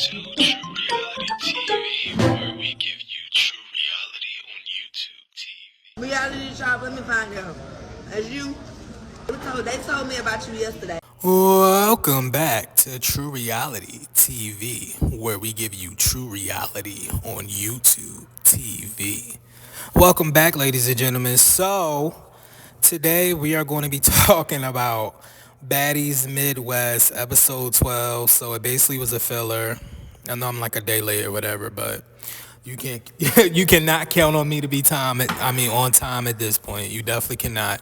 to True Reality TV, where we give you true reality on YouTube TV. Reality shop, let me find out. They told me about you yesterday. Welcome back to True Reality TV, where we give you true reality on YouTube TV. Welcome back, ladies and gentlemen. So, today we are going to be talking about Baddies Midwest, episode 12. So, it basically was a filler. I know I'm like a day late or whatever, but you can't, you cannot count on me to be on time at this point. You definitely cannot.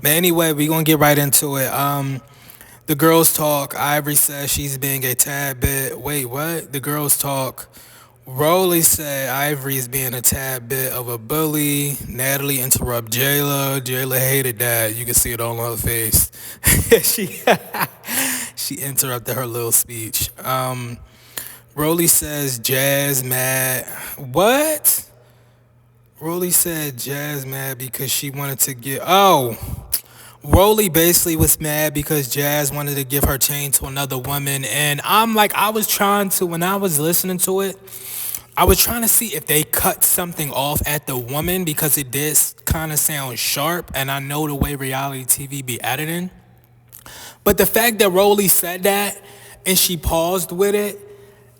But anyway, we're going to get right into it. The girls talk. Ivory says she's being a tad bit. Wait, what? The girls talk. Rolly said Ivory is being a tad bit of a bully. Natalie interrupt Jayla. Jayla hated that. You can see it all on her face. she interrupted her little speech. Rolly says Jazz mad. What? Rolly said Jazz mad because she wanted to get. Rolly basically was mad because Jazz wanted to give her chain to another woman. And I was trying to, when I was listening to it, I was trying to see if they cut something off at the woman because it did kind of sound sharp. And I know the way reality TV be editing. But the fact that Rolly said that and she paused with it,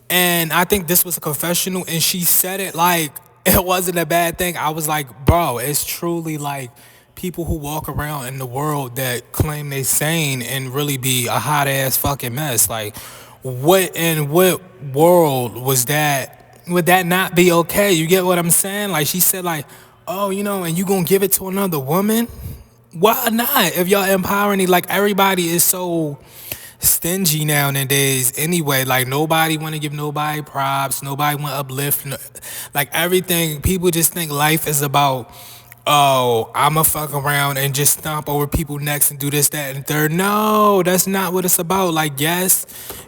and I think this was a confessional, and she said it like it wasn't a bad thing. I was like, bro, it's truly like people who walk around in the world that claim they sane and really be a hot ass fucking mess. Like, what world was that? Would that not be okay? You get what I'm saying? Like, she said like, oh, and you gonna give it to another woman? Why not? If y'all empowering, like, everybody is so stingy nowadays anyway. Like, nobody want to give nobody props. Nobody want to uplift. Like, everything, people just think life is about, oh, I'ma fuck around and just stomp over people's necks and do this, that, and third. No, that's not what it's about. Like, yes,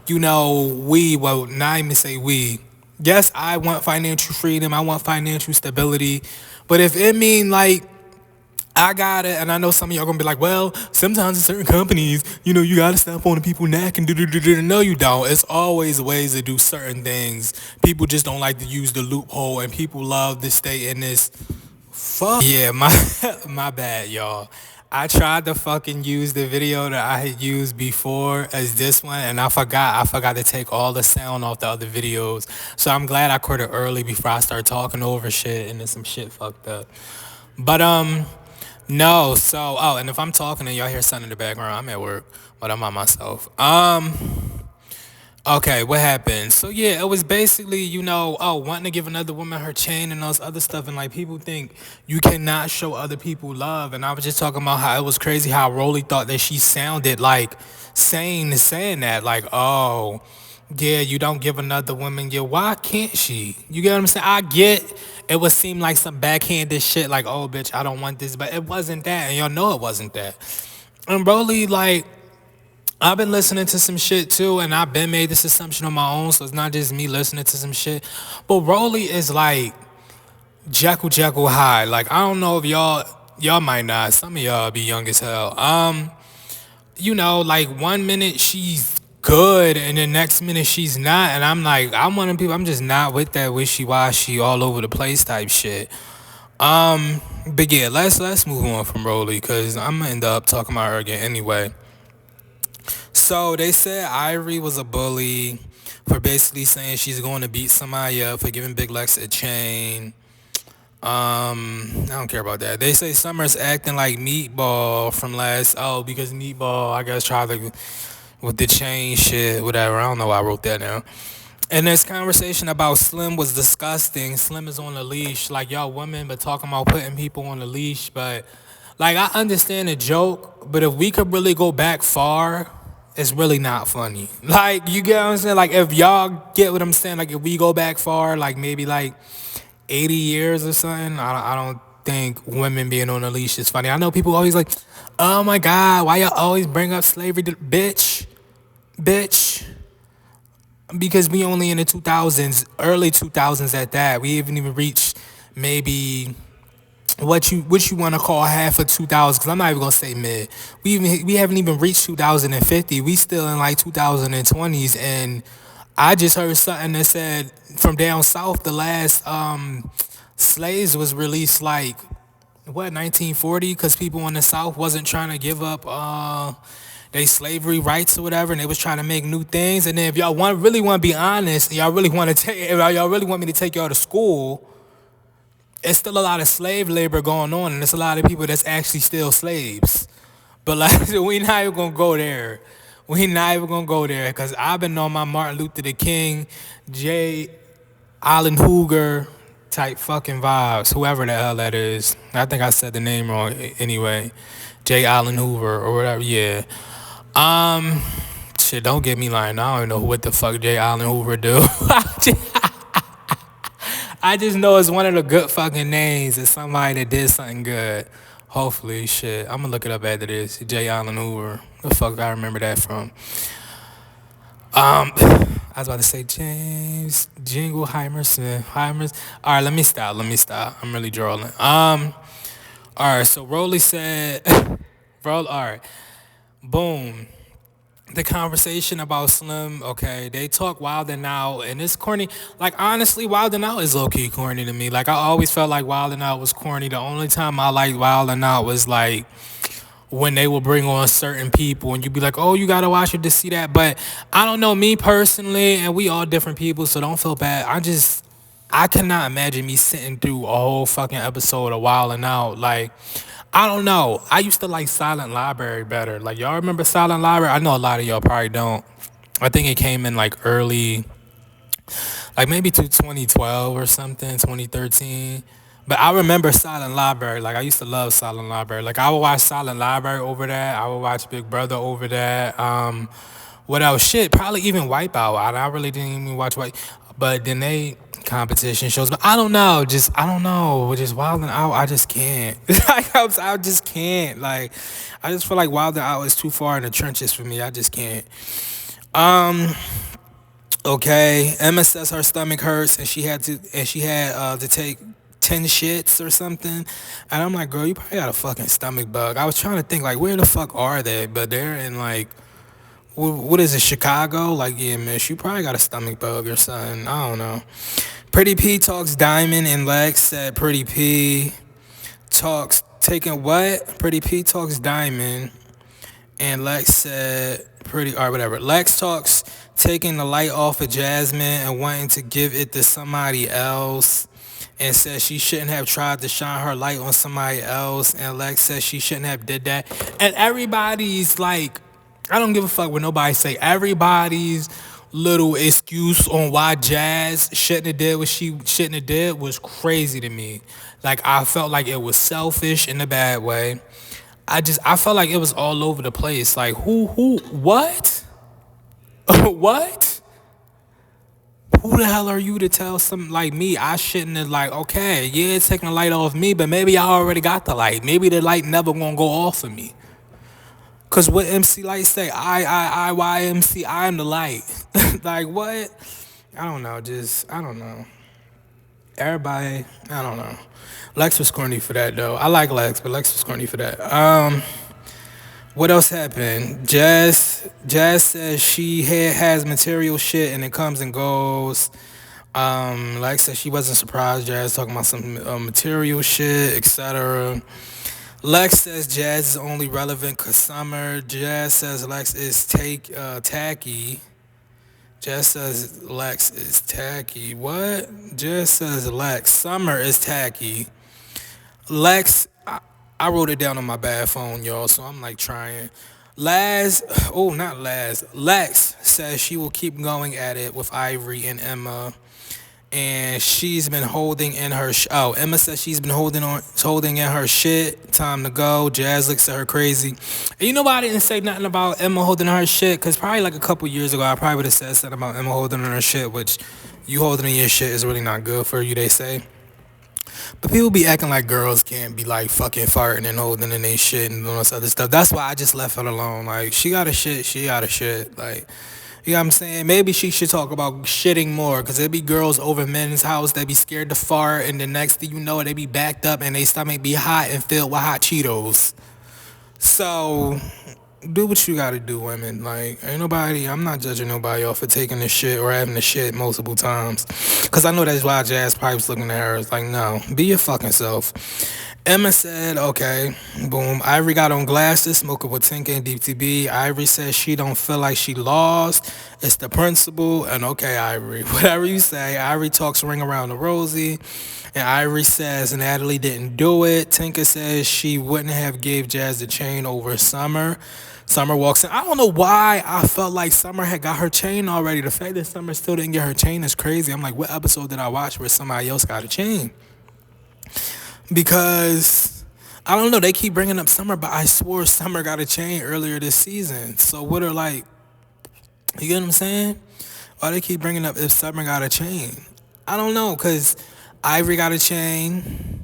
not even say we. Yes, I want financial freedom. I want financial stability. But if it mean, like, I got it, and I know some of y'all gonna be like, well, sometimes in certain companies, you gotta stomp on the people's neck and do. No, you don't. It's always ways to do certain things. People just don't like to use the loophole, and people love to stay in this. Fuck. Yeah, my bad, y'all. I tried to fucking use the video that I had used before as this one, and I forgot to take all the sound off the other videos. So I'm glad I caught it early before I start talking over shit and then some shit fucked up. But no, so and if I'm talking and y'all hear something in the background, I'm at work, but I'm on myself. Okay, what happened? So yeah, it was basically, wanting to give another woman her chain and all this other stuff, and like people think you cannot show other people love. And I was just talking about how it was crazy how Rolly thought that she sounded like saying that, like, oh, yeah, you don't give another woman your, why can't she? You get what I'm saying? I get it would seem like some backhanded shit, like, oh, bitch, I don't want this, but it wasn't that, and y'all know it wasn't that. And Rolly, like, I've been listening to some shit too, and I've been made this assumption on my own, so it's not just me listening to some shit. But Rolly is like Jekyll High. Like, I don't know if y'all might not. Some of y'all be young as hell. Like 1 minute she's good, and the next minute she's not. And I'm like, I'm one of the people, I'm just not with that wishy-washy all over the place type shit. But yeah, let's move on from Rolly, because I'm gonna end up talking about her again anyway. So they said Ivory was a bully for basically saying she's going to beat somebody up for giving Big Lex a chain. I don't care about that. They say Summer's acting like Meatball from because Meatball, I guess, tried to, with the chain shit, whatever. I don't know why I wrote that down. And this conversation about Slim was disgusting. Slim is on the leash. Like, y'all women been talking about putting people on the leash, but like, I understand the joke, but if we could really go back far, it's really not funny. Like, you get what I'm saying? Like, if y'all get what I'm saying, like, if we go back far, like maybe like 80 years or something, I don't think women being on a leash is funny. I know people always like, oh my God, why y'all always bring up slavery? Bitch. Because we only in the 2000s, early 2000s at that. We haven't even reached maybe what you want to call half of 2000, because I'm not even gonna say mid. We haven't even reached 2050. We still in like 2020s, and I just heard something that said from down south, the last slaves was released like what 1940 because people in the south wasn't trying to give up they slavery rights or whatever, and they was trying to make new things. And then if y'all really want to be honest, y'all really want to take, if y'all really want me to take y'all to school, it's still a lot of slave labor going on, and there's a lot of people that's actually still slaves. But like, we not even gonna go there. We not even gonna go there because I've been on my Martin Luther the King, J. Allen Hoover type fucking vibes. Whoever the hell that is, I think I said the name wrong. Anyway, J. Allen Hoover or whatever. Yeah. Um, Shit. Don't get me lying. I don't even know what the fuck J. Allen Hoover do. I just know it's one of the good fucking names. It's somebody that did something good. Hopefully, shit. I'm gonna look it up after this. J. Allen Hoover. The fuck I remember that from? I was about to say James Jingleheimer Smith. All right, let me stop. Let me stop. I'm really drooling. All right. So Rolly said, All right. Boom. The conversation about Slim, okay, they talk Wild and Out, and it's corny. Like, honestly, Wild and Out is low-key corny to me. Like, I always felt like Wild and Out was corny. The only time I liked Wild and Out was, like, when they will bring on certain people, and you'd be like, oh, you gotta watch it to see that. But I don't know, me personally, and we all different people, so don't feel bad. I cannot imagine me sitting through a whole fucking episode of Wild and Out. Like, I don't know. I used to like Silent Library better. Like, y'all remember Silent Library? I know a lot of y'all probably don't. I think it came in like early, like maybe to 2012 or something, 2013. But I remember Silent Library. Like, I used to love Silent Library. Like, I would watch Silent Library over that. I would watch Big Brother over that. What else? Shit, probably even Wipeout. I really didn't even watch Wipe. But then they competition shows. But I don't know. I don't know. Just Wild and Out, I just can't. Like, I just can't. Like, I just feel like Wild and Out is too far in the trenches for me. I just can't. Okay, Emma says her stomach hurts and she had to take 10 shits or something. And I'm like, girl, you probably got a fucking stomach bug. I was trying to think, like, where the fuck are they? But they're in, like, what is it, Chicago? Like, yeah, miss, you probably got a stomach bug or something. I don't know. Pretty P talks Diamond, and Lex said Pretty P talks taking what? Pretty P talks Diamond, and Lex said pretty, or whatever. Lex talks taking the light off of Jasmine and wanting to give it to somebody else, and says she shouldn't have tried to shine her light on somebody else. And Lex says she shouldn't have did that. And everybody's like, I don't give a fuck what nobody say. Everybody's little excuse on why Jazz shouldn't have did what she shouldn't have did was crazy to me. Like, I felt like it was selfish in a bad way. I felt like it was all over the place. Like, what? What? Who the hell are you to tell something like me I shouldn't have, like, okay, yeah, it's taking the light off me, but maybe I already got the light. Maybe the light never gonna go off of me. Cause what MC Light say? YMC, I am the light. Like, what? I don't know, I don't know. Everybody, I don't know. Lex was corny for that though. I like Lex, but Lex was corny for that. What else happened? Jazz says she has material shit and it comes and goes. Lex said she wasn't surprised. Jazz talking about some material shit, etc. Lex says Jazz is only relevant cause Summer. Jazz says Lex is tacky. Jazz says Lex is tacky. What? Jazz says Lex. Summer is tacky. Lex, I wrote it down on my bad phone, y'all, so I'm like trying. Lex says she will keep going at it with Ivory and Emma. And she's been holding in her Emma says she's been holding in her shit. Time to go. Jazz looks at her crazy. And you know why I didn't say nothing about Emma holding in her shit? Because probably like a couple years ago, I probably would have said something about Emma holding in her shit, which you holding in your shit is really not good for you, they say. But people be acting like girls can't be like fucking farting and holding in their shit and doing this other stuff. That's why I just left it alone. Like, she got a shit. Like, you know what I'm saying? Maybe she should talk about shitting more, because there be girls over men's house that be scared to fart, and the next thing you know, they be backed up and their stomach be hot and filled with hot Cheetos. So, do what you gotta do, women. Like, ain't nobody, I'm not judging nobody off for taking the shit or having the shit multiple times. Cause I know that's why Jazz Pipes looking at her. It's like, no, be your fucking self. Emma said, okay, boom. Ivory got on glasses, smoking with Tinker and Deep TB. Ivory said she don't feel like she lost. It's the principle. And okay, Ivory, whatever you say. Ivory talks ring around the rosy. And Ivory says Natalie didn't do it. Tinker says she wouldn't have gave Jazz the chain over Summer. Summer walks in. I don't know why I felt like Summer had got her chain already. The fact that Summer still didn't get her chain is crazy. I'm like, what episode did I watch where somebody else got a chain? Because I don't know, they keep bringing up Summer, but I swore Summer got a chain earlier this season. So what are like, you get what I'm saying? Why they keep bringing up if Summer got a chain? I don't know, because Ivory got a chain,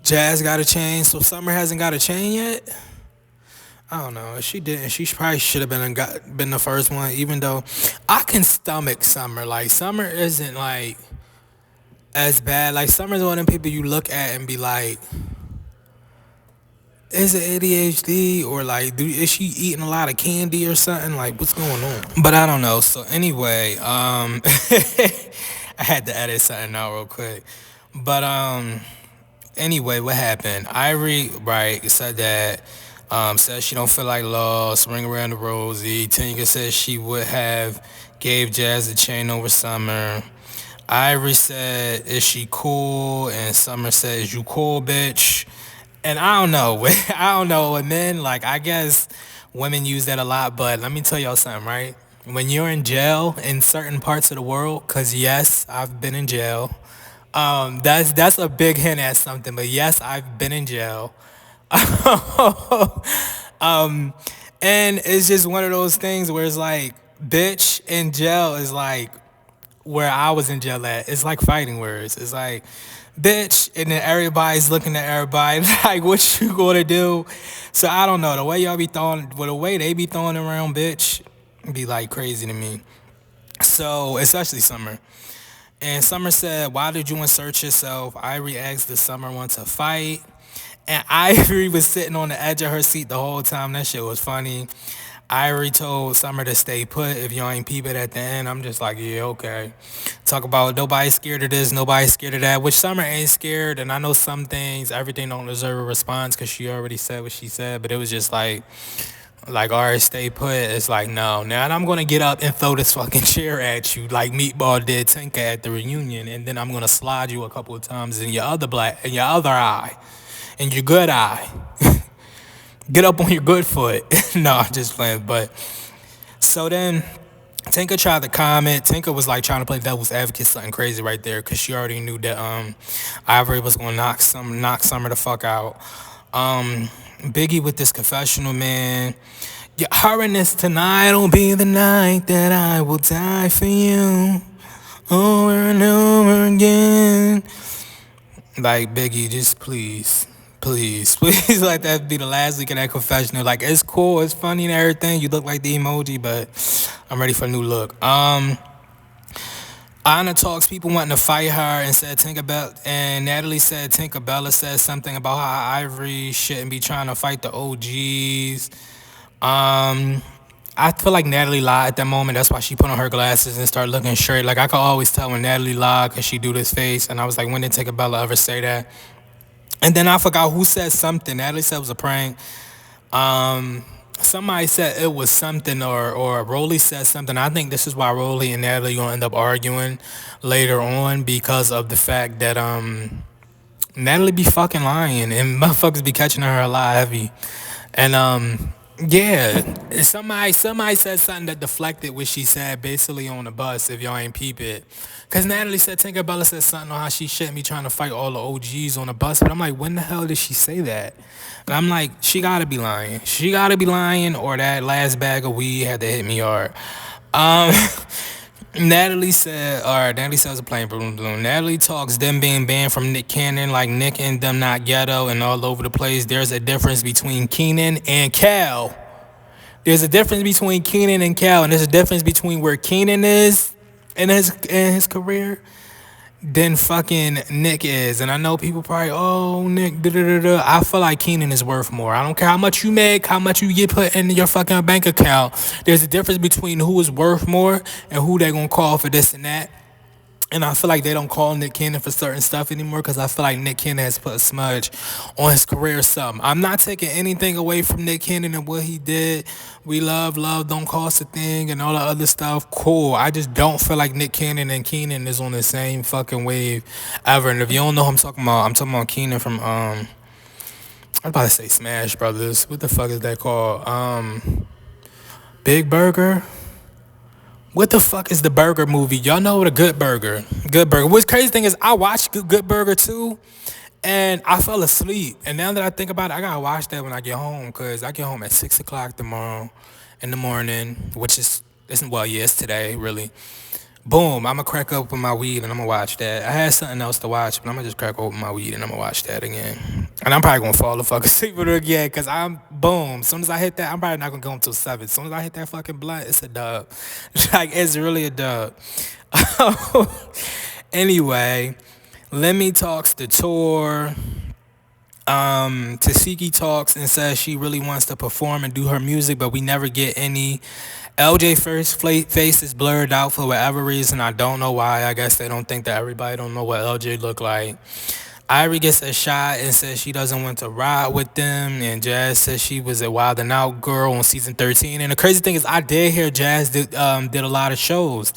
Jazz got a chain, so Summer hasn't got a chain yet? I don't know. If she didn't, she probably should have been the first one, even though I can stomach Summer. Like, Summer isn't, like, as bad. Like, Summer's one of them people you look at and be like, is it ADHD or like is she eating a lot of candy or something? Like, what's going on? But I don't know. So anyway, I had to edit something out real quick. But anyway, what happened? Ivory, right, said that says she don't feel like lost, ring around the rosy. Tinka says she would have gave Jazz the chain over Summer. Ivory said, is she cool? And Summer says, you cool, bitch? And I don't know. I don't know. And then, like, I guess women use that a lot. But let me tell y'all something, right? When you're in jail in certain parts of the world, because, yes, I've been in jail. That's a big hint at something. But, yes, I've been in jail. And it's just one of those things where it's like, bitch in jail is like where I was in jail at. It's like fighting words. It's like, bitch, and then everybody's looking at everybody like, what you gonna do? So I don't know. The way y'all be throwing, well, the way they be throwing around, bitch, be like crazy to me. So, especially Summer. And Summer said, why did you insert yourself? Ivory asked, did Summer want to fight? And Ivory was sitting on the edge of her seat the whole time. That shit was funny. Ivory told Summer to stay put if you ain't peep it at the end. I'm just like, yeah, okay. Talk about nobody's scared of this, nobody's scared of that, which Summer ain't scared. And I know some things, everything don't deserve a response because she already said what she said. But it was just like, all right, stay put. It's like, no. Now I'm going to get up and throw this fucking chair at you like Meatball did Tinker at the reunion. And then I'm going to slide you a couple of times in your other eye, in your good eye. Get up on your good foot. No, I'm just playing. But so then Tinker tried to comment. Tinker was like trying to play devil's advocate, something crazy right there, because she already knew that Ivory was gonna knock Summer the fuck out. Biggie with this confessional, man. Your hardness tonight will be the night that I will die for you over and over again. Like, Biggie, just please let that be the last week of that confessional. Like, it's cool, it's funny and everything. You look like the emoji, but I'm ready for a new look. Anna talks people wanting to fight her and said Tinkerbell, and Natalie said Tinkerbella said something about how Ivory shouldn't be trying to fight the OGs. I feel like Natalie lied at that moment. That's why she put on her glasses and started looking straight. Like, I could always tell when Natalie lied because she do this face, and I was like, when did Tinkerbella ever say that? And then I forgot who said something. Natalie said it was a prank. Somebody said it was something, or Rolly said something. I think this is why Rolly and Natalie gonna end up arguing later on, because of the fact that Natalie be fucking lying and motherfuckers be catching her a lot heavy. And yeah, somebody said something that deflected what she said basically on the bus, if y'all ain't peep it. Because Natalie said Tinkerbella said something on how she shouldn't be trying to fight all the OGs on the bus. But I'm like, when the hell did she say that? And I'm like, she gotta be lying. She gotta be lying, or that last bag of weed had to hit me hard. Natalie said it was a plain balloon. Natalie talks them being banned from Nick Cannon, like Nick and them not ghetto and all over the place. There's a difference between Keenan and Cal. There's a difference between And there's a difference between where Keenan is in his career. than fucking Nick is. And I know people probably, oh, Nick, da da da da. I feel like Keenan is worth more. I don't care how much you make, how much you get put in your fucking bank account. There's a difference between who is worth more and who they gonna call for this and that. And I feel like they don't call Nick Cannon for certain stuff anymore because I feel like Nick Cannon has put a smudge on his career or something. I'm not taking anything away from Nick Cannon and what he did. We love don't cost a thing and all the other stuff. Cool. I just don't feel like Nick Cannon and Keenan is on the same fucking wave ever. And if you don't know who I'm talking about Keenan from I was about to say Smash Brothers. What the fuck is that called? Big Burger. What the fuck is the burger movie? Y'all know the Good Burger. Good Burger. What's crazy thing is I watched Good Burger too, and I fell asleep. And now that I think about it, I gotta watch that when I get home because I get home at 6 o'clock tomorrow in the morning, which is well, yeah, it's today really. Boom, I'm gonna crack open my weed and I'm gonna watch that. I had something else to watch, but I'm gonna just crack open my weed and I'm gonna watch that again. And I'm probably gonna fall the fuck asleep with it again, cause I'm boom. As soon as I hit that, I'm probably not gonna go until 7. As soon as I hit that fucking blunt, it's a dub. Like it's really a dub. Anyway, Lemmy talks the tour. Tasiki talks and says she really wants to perform and do her music, but we never get any. LJ first face is blurred out for whatever reason. I don't know why. I guess they don't think that everybody don't know what LJ look like. Irie gets a shot and says she doesn't want to ride with them. And Jazz says she was a Wild and Out girl on season 13. And the crazy thing is I did hear Jazz did a lot of shows.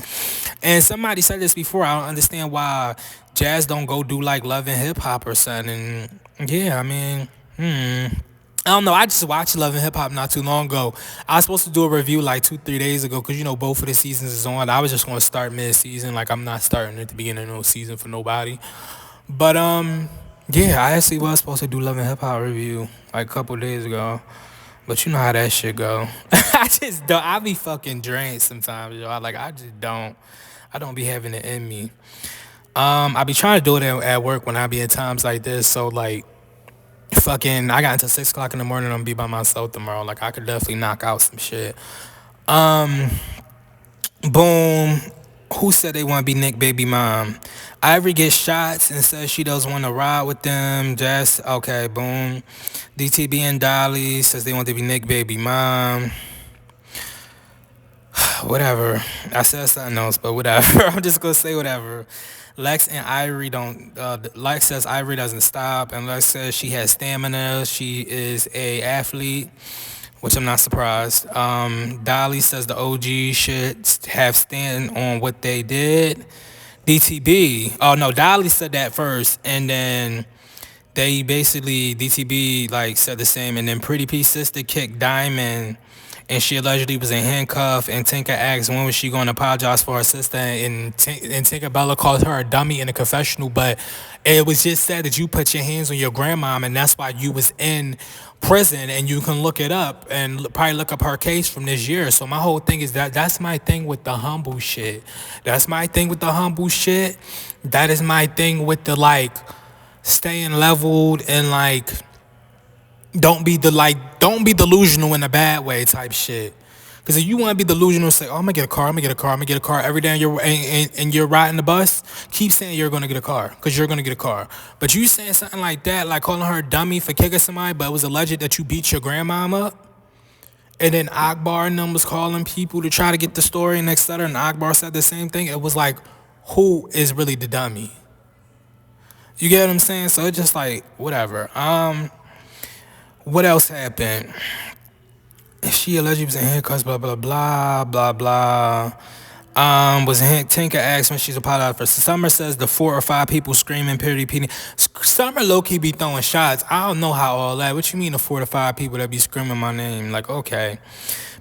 And somebody said this before. I don't understand why Jazz don't go do like Love and Hip Hop or something. And yeah, I mean, I don't know. I just watched Love and Hip Hop not too long ago. I was supposed to do a review like 2-3 days ago because, you know, both of the seasons is on. I was just going to start mid-season. Like, I'm not starting at the beginning of no season for nobody. But, yeah, I actually was supposed to do Love and Hip Hop review like a couple days ago. But you know how that shit go. I just don't. I be fucking drained sometimes, yo. I just don't. I don't be having it in me. I be trying to do it at work when I be at times like this. So, like, fucking, I got until 6 o'clock in the morning. I'm gonna be by myself tomorrow. Like, I could definitely knock out some shit. Boom. Who said they want to be Nick baby mom? Ivory gets shots and says she doesn't want to ride with them. Jess, okay, boom. DTB and Dolly says they want to be Nick baby mom. Whatever. I said something else, but whatever. I'm just gonna say whatever. Lex and Ivory don't. Lex says Ivory doesn't stop, and Lex says she has stamina. She is a athlete, which I'm not surprised. Dolly says the OG should have stand on what they did. DTB. Oh no, Dolly said that first, and then they basically DTB like said the same, and then Pretty P's sister kicked Diamond, and she allegedly was in handcuff. And Tinker asked when was she going to apologize for her sister, and Tinkerbella called her a dummy in a confessional. But it was just said that you put your hands on your grandmom, and that's why you was in prison. And you can look it up and probably look up her case from this year. So my whole thing is that's my thing with the humble shit. That's my thing with the humble shit. That is my thing with the like staying leveled and like don't be delusional in a bad way type shit. Because if you want to be delusional and say, oh, I'm gonna get a car every day and you're riding the bus, keep saying you're gonna get a car because you're gonna get a car. But you saying something like that, like calling her a dummy for kicking somebody, but it was alleged that you beat your grandmama up. And then Akbar and them was calling people to try to get the story and etc. And Akbar said the same thing. It was like, who is really the dummy? You get what I'm saying? So it's just like, whatever. What else happened? She allegedly was in handcuffs, blah, blah, blah, blah, blah. Tinker asked when she's apologized for. Summer says the 4 or 5 people screaming, repeating. Summer low-key be throwing shots. I don't know how all that. What you mean the 4 to 5 people that be screaming my name? Like, okay.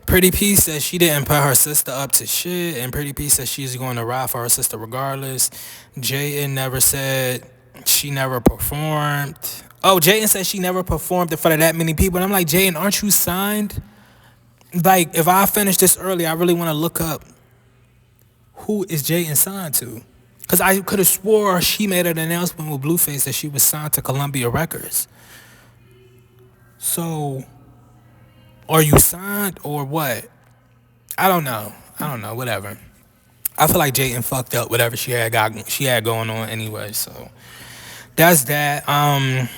Pretty P says she didn't put her sister up to shit. And Pretty P says she's going to ride for her sister regardless. Jayden never said she never performed. Oh, Jayden said she never performed in front of that many people. And I'm like, Jayden, aren't you signed? Like, if I finish this early, I really want to look up who is Jayden signed to. Because I could have swore she made an announcement with Blueface that she was signed to Columbia Records. So, are you signed or what? I don't know. Whatever. I feel like Jayden fucked up whatever she had going on anyway. So that's that.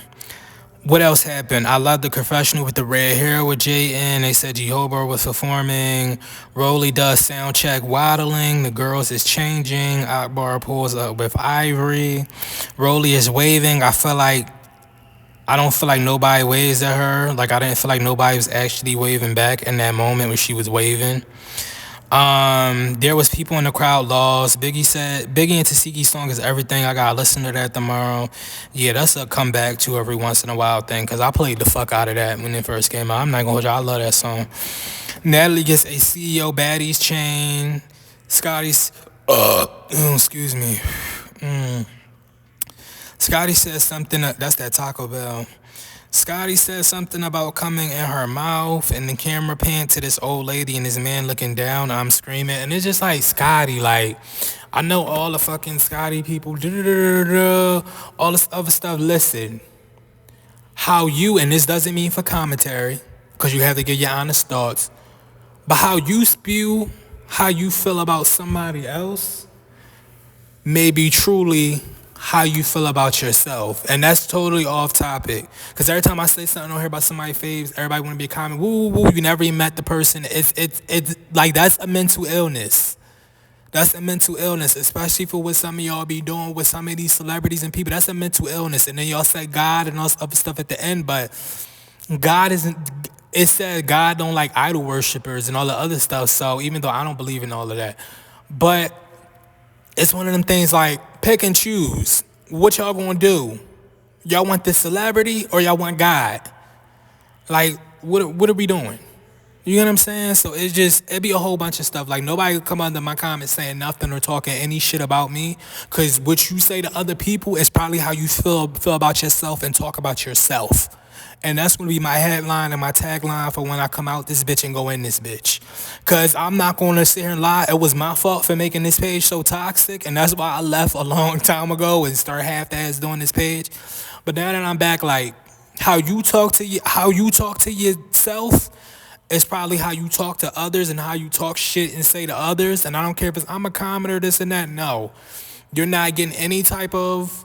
What else happened? I love the confessional with the red hair with Jayden. They said Jehovah was performing. Rolly does sound check waddling. The girls is changing. Akbar pulls up with Ivory. Rolly is waving. I don't feel like nobody waves at her. Like I didn't feel like nobody was actually waving back in that moment when she was waving. There was people in the crowd lost. Biggie and Taseki's song is everything. I gotta listen to that tomorrow. Yeah, that's a comeback to every once in a while thing because I played the fuck out of that when it first came out. I'm not gonna hold you. I love that song. Natalie gets a CEO Baddies chain. Scotty's excuse me. Scotty says something that's that Taco Bell. Scotty said something about coming in her mouth, and the camera panned to this old lady and this man looking down. I'm screaming, and it's just like Scotty. Like I know all the fucking Scotty people, all this other stuff. Listen, how you, and this doesn't mean for commentary, because you have to get your honest thoughts, but how you spew, how you feel about somebody else, may be truly how you feel about yourself. And that's totally off topic. Because every time I say something on here about somebody's faves, everybody want to be a comment, woo, woo, you never even met the person. It's like that's a mental illness. That's a mental illness, especially for what some of y'all be doing with some of these celebrities and people. That's a mental illness. And then y'all say God and all this other stuff at the end, but God isn't. It said God don't like idol worshipers and all the other stuff. So even though I don't believe in all of that, but it's one of them things like pick and choose. What y'all gonna do? Y'all want this celebrity or y'all want God? Like, what are we doing? You know what I'm saying? So it be a whole bunch of stuff. Like nobody could come under my comments saying nothing or talking any shit about me. Cause what you say to other people is probably how you feel about yourself and talk about yourself. And that's gonna be my headline and my tagline for when I come out this bitch and go in this bitch. Cause I'm not gonna sit here and lie. It was my fault for making this page so toxic, and that's why I left a long time ago and started half-ass doing this page. But now that I'm back, like how you talk to yourself is probably how you talk to others and how you talk shit and say to others. And I don't care if I'm a commenter, this and that. No, you're not getting any type of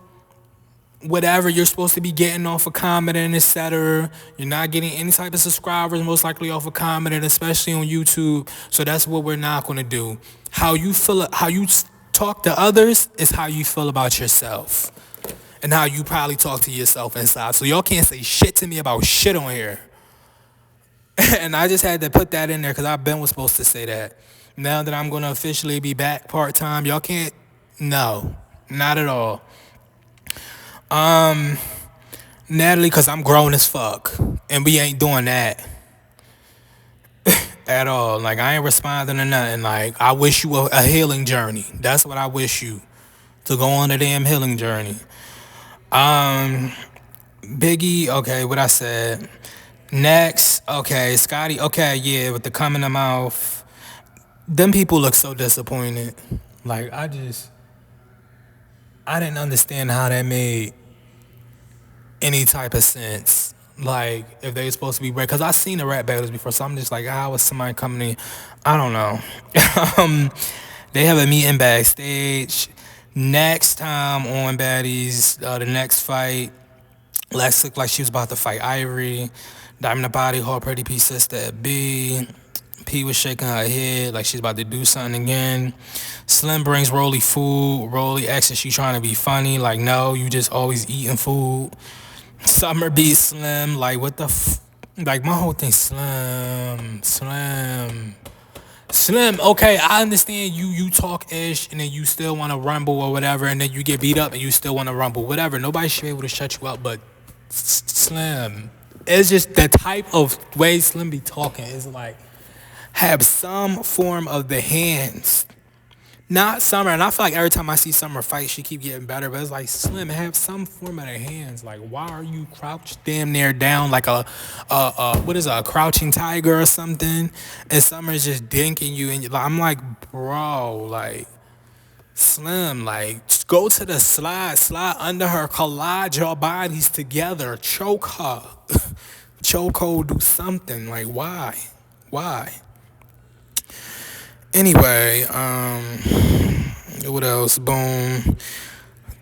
whatever you're supposed to be getting off of commenting, etc. You're not getting any type of subscribers, most likely off of commenting, especially on YouTube. So that's what we're not going to do. How you talk to others is how you feel about yourself, and how you probably talk to yourself inside. So y'all can't say shit to me about shit on here. And I just had to put that in there because I've been was supposed to say that. Now that I'm going to officially be back part-time, y'all can't. No, not at all. Natalie, because I'm grown as fuck, and we ain't doing that at all. Like, I ain't responding to nothing. Like, I wish you a healing journey. That's what I wish you, to go on a damn healing journey. Biggie, okay, what I said. Next, okay, Scotty, okay, yeah, with the cum in the mouth. Them people look so disappointed. Like, I didn't understand how that made any type of sense. Like, if they were supposed to be because I seen the rap battles before, so I'm just like, how was somebody coming in? I don't know. They have a meeting backstage. Next time on Baddies, the next fight, Lex looked like she was about to fight Ivory. Diamond the Body, her pretty P sister at B. P was shaking her head like she's about to do something again. Slim brings Rolly food. Rolly asks if she trying to be funny. Like, no, you just always eating food. Summer beats Slim. Like, what the like, my whole thing, Slim. Okay, I understand you talk ish and then you still want to rumble or whatever, and then you get beat up and you still want to rumble. Whatever. Nobody should be able to shut you up, but Slim. It's just the type of way Slim be talking is like, have some form of the hands. Not Summer, and I feel like every time I see Summer fight, she keep getting better, but it's like, Slim, have some form of the hands. Like, why are you crouched damn near down like a crouching tiger or something, and Summer's just dinking you, and I'm like, bro, like, Slim, like, just go to the slide under her, collide your bodies together, choke her, do something. Like, why? Anyway, else? Boom.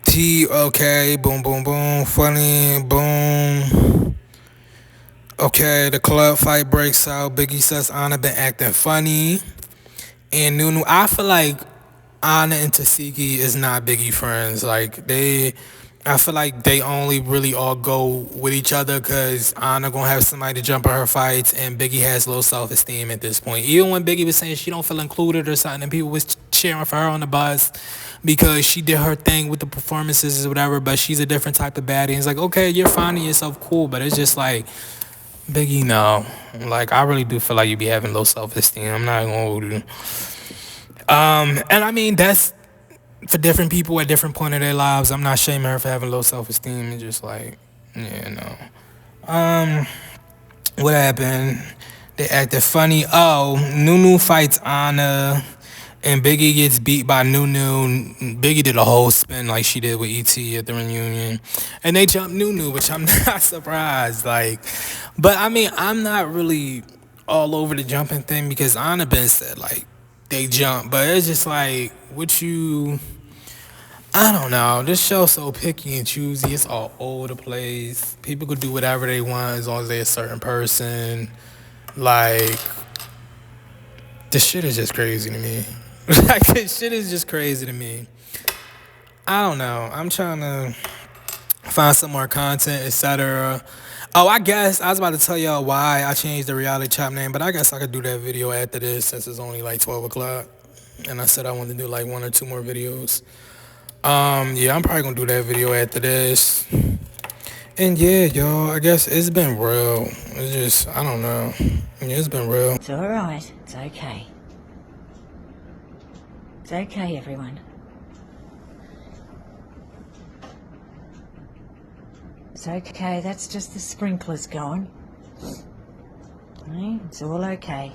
T, okay, boom, boom, boom. Funny, boom. Okay, the club fight breaks out. Biggie says Anna been acting funny. And Nunu, I feel like Anna and Tasiki is not Biggie friends. I feel like they only really all go with each other because Anna gonna have somebody to jump in her fights, and Biggie has low self-esteem at this point. Even when Biggie was saying she don't feel included or something, and people was cheering for her on the bus because she did her thing with the performances or whatever, but she's a different type of baddie. And it's like, okay, you're finding yourself cool, but it's just like, Biggie, no. Like, I really do feel like you be having low self-esteem. I'm not gonna hold you. And I mean, that's for different people at different point of their lives. I'm not shaming her for having low self-esteem. It's just like, yeah, no. What happened? They acted funny. Oh, Nunu fights Anna, and Biggie gets beat by Nunu. Biggie did a whole spin like she did with E.T. at the reunion, and they jumped Nunu, which I'm not surprised. But I mean, I'm not really all over the jumping thing because Anna been said like they jump, but it's just like what you. I don't know. This show's so picky and choosy. It's all over the place. People could do whatever they want as long as they're a certain person. Like, this shit is just crazy to me. Like, this shit is just crazy to me. I don't know. I'm trying to find some more content, etc. Oh, I guess I was about to tell y'all why I changed the reality chop name, but I guess I could do that video after this since it's only like 12 o'clock. And I said I wanted to do like 1 or 2 more videos. Yeah, I'm probably gonna do that video after this. And yeah, y'all, I guess it's been real. It's just, I don't know. Yeah, it's been real. It's all right. It's okay. It's okay, everyone. It's okay. That's just the sprinklers going. It's all okay.